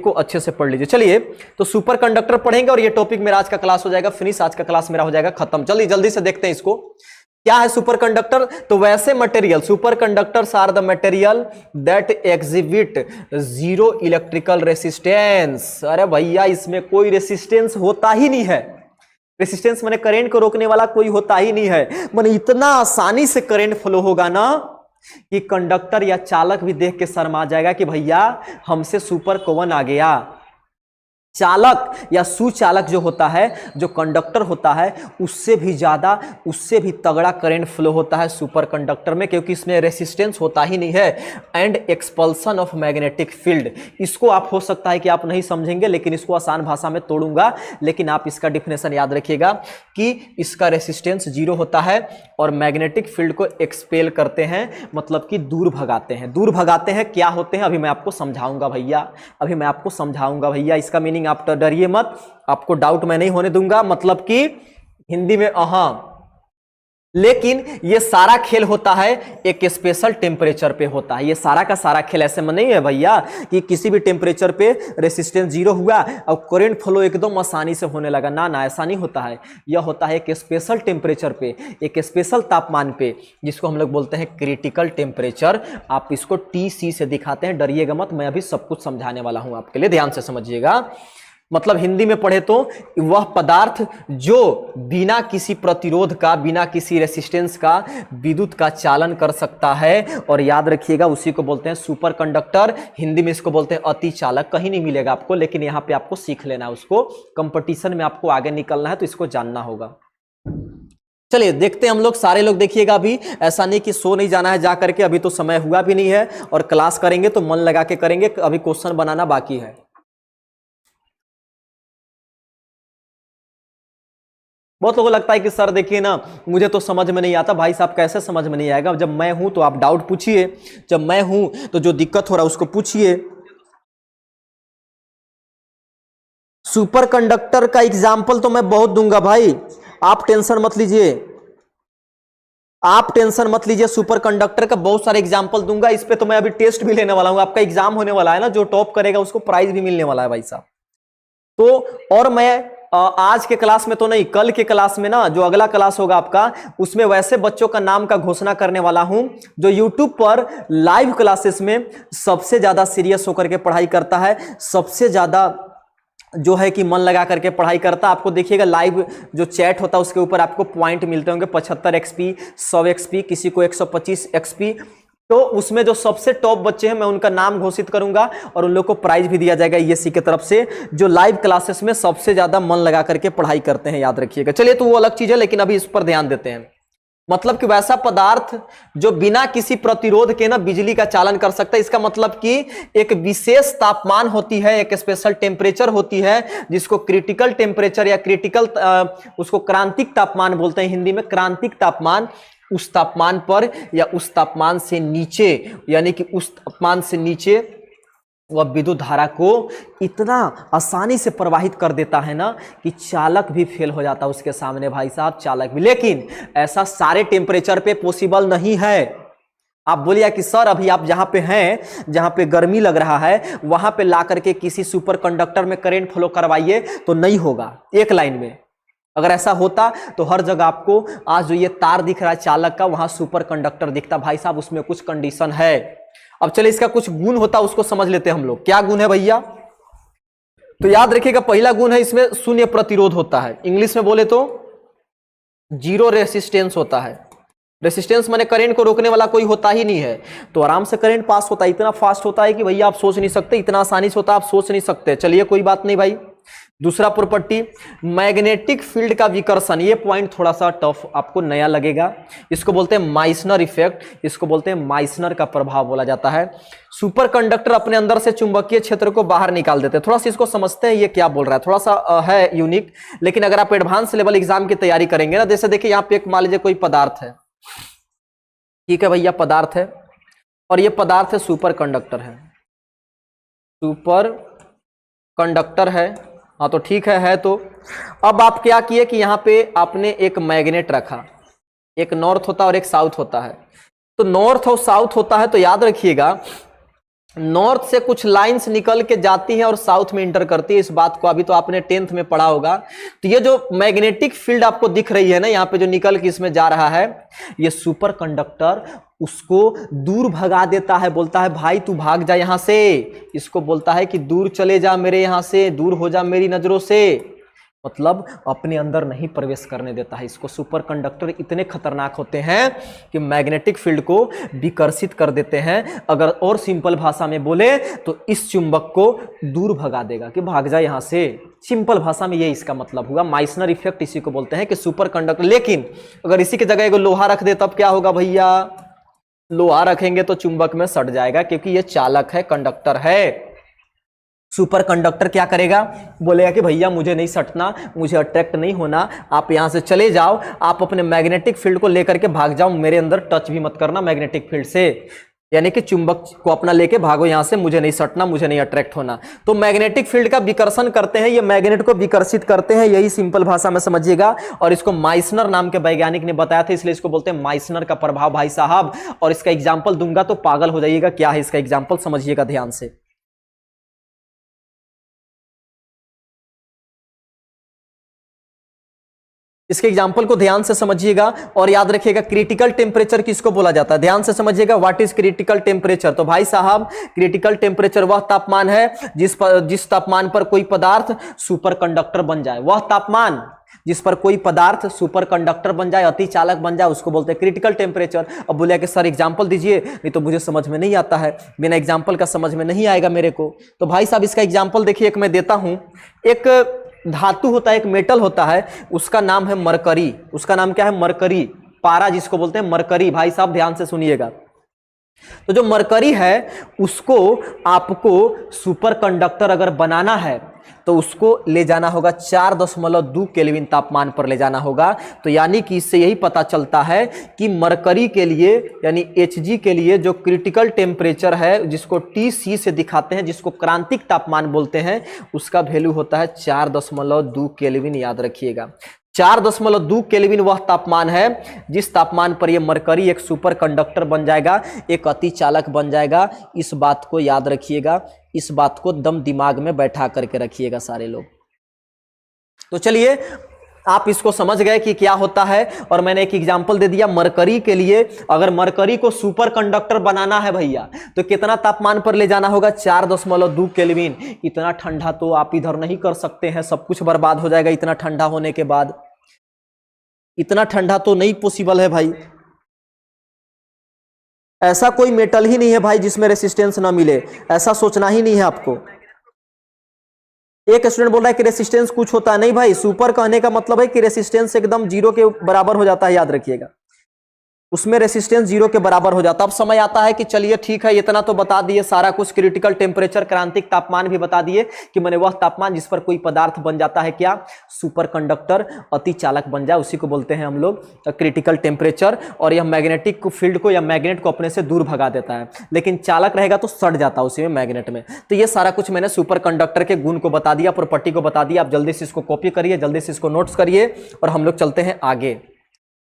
को अच्छे से पढ़ लीजिए। चलिए तो सुपर कंडक्टर पढ़ेंगे और ये टॉपिक मेरा आज का क्लास हो जाएगा फिनिश, आज का क्लास मेरा हो जाएगा खत्म। जल्दी जल्दी से देखते हैं इसको, क्या है सुपर कंडक्टर। तो वैसे material, superconductors are the material that exhibit zero electrical resistance. अरे भैया इसमें कोई रेसिस्टेंस होता ही नहीं है, रेसिस्टेंस माने करंट को रोकने वाला कोई होता ही नहीं है। माने इतना आसानी से करंट फ्लो होगा ना कि कंडक्टर या चालक भी देख के शर्मा जाएगा कि भैया हमसे सुपर कौन आ गया। चालक या सुचालक जो होता है, जो कंडक्टर होता है, उससे भी ज्यादा, उससे भी तगड़ा करंट फ्लो होता है सुपर कंडक्टर में, क्योंकि इसमें रेसिस्टेंस होता ही नहीं है। And expulsion of magnetic field, इसको आप हो सकता है कि आप नहीं समझेंगे, लेकिन इसको आसान भाषा में तोड़ूंगा, लेकिन आप इसका डिफिनेशन याद रखिएगा कि इसका रेसिस्टेंस जीरो होता है और मैग्नेटिक फील्ड को एक्सपेल करते हैं, मतलब कि दूर भगाते हैं। दूर भगाते हैं क्या होते हैं अभी मैं आपको समझाऊंगा भैया, अभी मैं आपको समझाऊंगा भैया। इसका मीनिंग आप तो डरिए मत, आपको डाउट मैं नहीं होने दूंगा, मतलब कि हिंदी में लेकिन ये सारा खेल होता है एक स्पेशल टेम्परेचर पे होता है। ये सारा का सारा खेल ऐसे में नहीं है भैया कि किसी भी टेम्परेचर पे रेसिस्टेंस जीरो हुआ और करंट फ्लो एकदम आसानी से होने लगा, ना ना ऐसा नहीं होता है। यह होता है एक स्पेशल टेम्परेचर पे, एक स्पेशल तापमान पे, जिसको हम लोग बोलते हैं क्रिटिकल टेम्परेचर। आप इसको TC से दिखाते हैं, डरिएगा मत, मैं अभी सब कुछ समझाने वाला हूं आपके लिए, ध्यान से समझिएगा। मतलब हिंदी में पढ़े तो वह पदार्थ जो बिना किसी प्रतिरोध का, बिना किसी रेसिस्टेंस का विद्युत का चालन कर सकता है, और याद रखिएगा उसी को बोलते हैं सुपर कंडक्टर। हिंदी में इसको बोलते हैं अति चालक। कहीं नहीं मिलेगा आपको, लेकिन यहाँ पे आपको सीख लेना है, उसको कंपटीशन में आपको आगे निकलना है तो इसको जानना होगा। चलिए देखते हैं हम लोग, सारे लोग देखिएगा अभी, ऐसा नहीं कि सो नहीं जाना है जा करके, अभी तो समय हुआ भी नहीं है, और क्लास करेंगे तो मन लगा के करेंगे, अभी क्वेश्चन बनाना बाकी है। बहुत लोगों को लगता है कि सर देखिए ना मुझे तो समझ में नहीं आता। भाई साहब कैसे समझ में नहीं आएगा, जब मैं हूं तो आप डाउट पूछिए, जब मैं हूं तो जो दिक्कत हो रहा है उसको पूछिए। सुपर कंडक्टर का एग्जाम्पल तो मैं बहुत दूंगा भाई, आप टेंशन मत लीजिए, आप टेंशन मत लीजिए। सुपर कंडक्टर का बहुत सारे एग्जाम्पल दूंगा, इस पे तो मैं अभी टेस्ट भी लेने वाला हूं, आपका एग्जाम होने वाला है ना, जो टॉप करेगा उसको प्राइज भी मिलने वाला है भाई साहब। तो और मैं आज के क्लास में तो नहीं, कल के क्लास में ना, जो अगला क्लास होगा आपका, उसमें वैसे बच्चों का नाम का घोषणा करने वाला हूं जो यूट्यूब पर लाइव क्लासेस में सबसे ज्यादा सीरियस होकर के पढ़ाई करता है, सबसे ज्यादा जो है कि मन लगा करके पढ़ाई करता। आपको देखिएगा लाइव जो चैट होता है उसके ऊपर आपको पॉइंट मिलते होंगे, 75 XP, 100 XP, किसी को 125 XP। तो उसमें जो सबसे टॉप बच्चे हैं मैं उनका नाम घोषित करूंगा और उन लोग को प्राइज भी दिया जाएगा ESC की तरफ से, जो लाइव क्लासेस में सबसे ज्यादा मन लगा करके पढ़ाई करते हैं, याद रखिएगा। चलिए तो वो अलग चीज है, लेकिन अभी इस पर ध्यान देते हैं। मतलब कि वैसा पदार्थ जो बिना किसी प्रतिरोध के ना बिजली का चालन कर सकता है। इसका मतलब कि एक विशेष तापमान होती है, एक स्पेशल टेम्परेचर होती है, जिसको क्रिटिकल टेम्परेचर या क्रिटिकल, उसको क्रांतिक तापमान बोलते हैं हिंदी में, क्रांतिक तापमान। उस तापमान पर या उस तापमान से नीचे, यानी कि उस तापमान से नीचे वह विद्युत धारा को इतना आसानी से प्रवाहित कर देता है ना कि चालक भी फेल हो जाता है उसके सामने भाई साहब, चालक भी। लेकिन ऐसा सारे टेम्परेचर पे पॉसिबल नहीं है। आप बोलिए कि सर अभी आप जहां पे हैं, जहां पे गर्मी लग रहा है, वहां पे ला करके किसी सुपर कंडक्टर में करंट फ्लो करवाइए तो नहीं होगा एक लाइन में। अगर ऐसा होता तो हर जगह आपको आज जो ये तार दिख रहा है चालक का, वहां सुपर कंडक्टर दिखता। भाई साहब उसमें कुछ कंडीशन है। अब चलिए इसका कुछ गुण होता है उसको समझ लेते हैं हम लोग। क्या गुण है भैया? तो याद रखिएगा पहला गुण है इसमें शून्य प्रतिरोध होता है, इंग्लिश में बोले तो जीरो रेसिस्टेंस होता है। रेसिस्टेंस माने करंट को रोकने वाला कोई होता ही नहीं है, तो आराम से करंट पास होता है। इतना फास्ट होता है कि भैया आप सोच नहीं सकते, इतना आसानी से होता है आप सोच नहीं सकते। चलिए कोई बात नहीं भाई। दूसरा प्रॉपर्टी, मैग्नेटिक फील्ड का विकर्षण। ये पॉइंट थोड़ा सा टफ आपको नया लगेगा, इसको बोलते हैं माइसनर इफेक्ट, इसको बोलते हैं माइसनर का प्रभाव बोला जाता है। सुपर कंडक्टर अपने अंदर से चुंबकीय क्षेत्र को बाहर निकाल देते हैं। थोड़ा सा इसको समझते हैं ये क्या बोल रहा है, थोड़ा सा है यूनिक, लेकिन अगर आप एडवांस लेवल एग्जाम की तैयारी करेंगे ना, जैसे देखिए यहाँ पे एक मान लीजिए कोई पदार्थ है, ठीक है भैया, पदार्थ है और ये पदार्थ है सुपर कंडक्टर है, सुपर कंडक्टर है, हाँ तो ठीक है तो अब आप क्या किए कि यहाँ पे आपने एक मैग्नेट रखा, एक नॉर्थ होता है और एक साउथ होता है। तो नॉर्थ और साउथ होता है तो याद रखिएगा नॉर्थ से कुछ लाइंस निकल के जाती हैं और साउथ में इंटर करती है। इस बात को अभी तो आपने 10th में पढ़ा होगा। तो ये जो मैग्नेटिक फील्ड आपको दिख रही है ना, यहाँ पे जो निकल के इसमें जा रहा है, ये सुपर कंडक्टर उसको दूर भगा देता है, बोलता है भाई तू भाग जा यहां से। इसको बोलता है कि दूर चले जा मेरे यहां से, दूर हो जा मेरी नजरों से, मतलब अपने अंदर नहीं प्रवेश करने देता है। इसको सुपर कंडक्टर इतने खतरनाक होते हैं कि मैग्नेटिक फील्ड को विकर्षित कर देते हैं। अगर और सिंपल भाषा में बोले तो इस चुंबक को दूर भगा देगा कि भाग जा यहां से। सिंपल भाषा में ये इसका मतलब हुआ। माइसनर इफेक्ट इसी को बोलते हैं कि सुपर कंडक्टर। लेकिन अगर इसी की जगह लोहा रख दे तब क्या होगा भैया? लोहा रखेंगे तो चुंबक में सट जाएगा, क्योंकि ये चालक है, कंडक्टर है। सुपर कंडक्टर क्या करेगा? बोलेगा कि भैया मुझे नहीं सटना, मुझे अट्रैक्ट नहीं होना, आप यहां से चले जाओ, आप अपने मैग्नेटिक फील्ड को लेकर के भाग जाओ, मेरे अंदर टच भी मत करना मैग्नेटिक फील्ड से। यानी कि चुंबक को अपना लेके भागो यहां से, मुझे नहीं सटना, मुझे नहीं अट्रैक्ट होना। तो मैग्नेटिक फील्ड का विकर्षण करते हैं, ये मैग्नेट को विकर्षित करते हैं, यही सिंपल भाषा में समझिएगा। और इसको माइसनर नाम के वैज्ञानिक ने बताया था, इसलिए इसको बोलते हैं माइसनर का प्रभाव भाई साहब। और इसका एग्जाम्पल दूंगा तो पागल हो जाइएगा, क्या है इसका एग्जाम्पल समझिएगा ध्यान से। इसके एग्जाम्पल को ध्यान से समझिएगा और याद रखिएगा। क्रिटिकल टेम्परेचर किसको बोला जाता है? ध्यान से समझिएगा। What is critical temperature? तो भाई साहब क्रिटिकल टेम्परेचर वह तापमान है जिस तापमान पर कोई पदार्थ सुपर कंडक्टर बन जाए। वह तापमान जिस पर कोई पदार्थ सुपर कंडक्टर बन जाए, अति चालक बन जाए, उसको बोलते हैं क्रिटिकल टेम्परेचर। अब बोले कि सर एग्जाम्पल दीजिए, नहीं तो मुझे समझ में नहीं आता है, बिना एग्जाम्पल का समझ में नहीं आएगा मेरे को। तो भाई साहब इसका एग्जाम्पल देखिए, एक मैं देता हूं। एक धातु होता है, एक मेटल होता है, उसका नाम है मरकरी। उसका नाम क्या है? मरकरी। पारा जिसको बोलते हैं मरकरी। भाई साहब ध्यान से सुनिएगा। तो जो मरकरी है उसको आपको सुपर कंडक्टर अगर बनाना है तो उसको ले जाना होगा 4.2 केल्विन तापमान पर ले जाना होगा। तो यानी कि इससे यही पता चलता है कि मरकरी के लिए यानी Hg के लिए जो क्रिटिकल टेम्परेचर है, जिसको Tc से दिखाते हैं, जिसको क्रांतिक तापमान बोलते हैं, उसका वैल्यू होता है 4.2 केल्विन। याद रखिएगा 4.2 केल्विन वह तापमान है जिस तापमान पर यह मरकरी एक सुपर कंडक्टर बन जाएगा, एक अति चालक बन जाएगा। इस बात को याद रखिएगा, इस बात को दम दिमाग में बैठा करके रखिएगा सारे लोग। तो चलिए आप इसको समझ गए कि क्या होता है। और मैंने एक एग्जांपल दे दिया मरकरी के लिए। अगर मरकरी को सुपर कंडक्टर बनाना है भैया तो कितना तापमान पर ले जाना होगा? 4.2 केल्विन। इतना ठंडा तो आप इधर नहीं कर सकते हैं, सब कुछ बर्बाद हो जाएगा इतना ठंडा होने के बाद। इतना ठंडा तो नहीं पॉसिबल है भाई। ऐसा कोई मेटल ही नहीं है भाई जिसमें रेसिस्टेंस ना मिले, ऐसा सोचना ही नहीं है आपको। एक स्टूडेंट बोल रहा है कि रेसिस्टेंस कुछ होता है, नहीं भाई। सुपर कहने का मतलब है कि रेसिस्टेंस एकदम 0 के बराबर हो जाता है, याद रखिएगा। उसमें रेसिस्टेंस 0 के बराबर हो जाता है। अब समय आता है कि चलिए ठीक है, इतना तो बता दिए सारा कुछ, क्रिटिकल टेम्परेचर, क्रांतिक तापमान भी बता दिए कि मैंने वह तापमान जिस पर कोई पदार्थ बन जाता है क्या? सुपर कंडक्टर, अति चालक बन जाए, उसी को बोलते हैं हम लोग क्रिटिकल टेम्परेचर। और यह मैग्नेटिक फील्ड को या मैग्नेट को अपने से दूर भगा देता है, लेकिन चालक रहेगा तो सट जाता है उसी में, मैग्नेट में। तो ये सारा कुछ मैंने सुपर कंडक्टर के गुण को बता दिया, प्रॉपर्टी को बता दिया। आप जल्दी से इसको कॉपी करिए, जल्दी से इसको नोट्स करिए और हम लोग चलते हैं आगे।